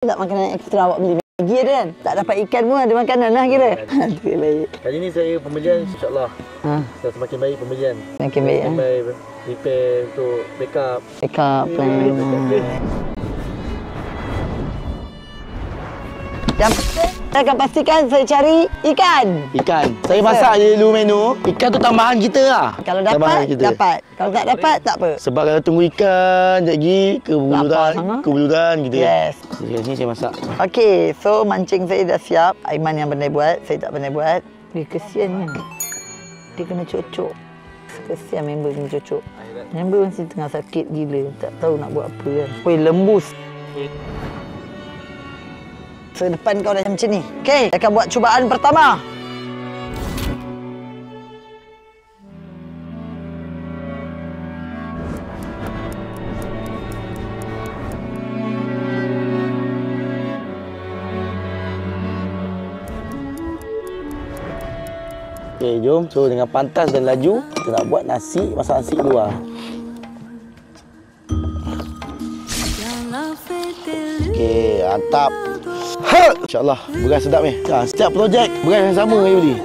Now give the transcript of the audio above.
Tak makanan ekstra awak beli Maggi ada kan? Tak dapat ikan pun ada makanan lah kira. Itu baik. Kali ni saya pembelian insyaAllah semakin baik pembelian. Semakin baik. Semakin baik repair untuk backup. Backup plan. Yang saya akan pastikan saya cari ikan. Ikan. Saya masak je dulu menu. Ikan tu tambahan kita lah. Kalau dapat, dapat. Kalau tak dapat, tak apa. Sebab kalau tunggu ikan, sekejap lagi ke buluran gitu Yes. ya. Sini saya masak. Okey, so mancing saya dah siap. Aiman yang pandai buat, saya tak pandai buat. Dia kesian kan? Dia kena cocok. Kesian member kena cocok. Member mesti tengah sakit gila. Tak tahu nak buat apa kan. Weh, lembus. So, depan kau dah macam ni. Okey, saya akan buat cubaan pertama. Okey, jom. So, dengan pantas dan laju, kita nak buat nasi, masak nasi luar. Okey, mantap. Ha! InsyaAllah, beras sedap ni. Setiap projek, beras yang sama saya beli.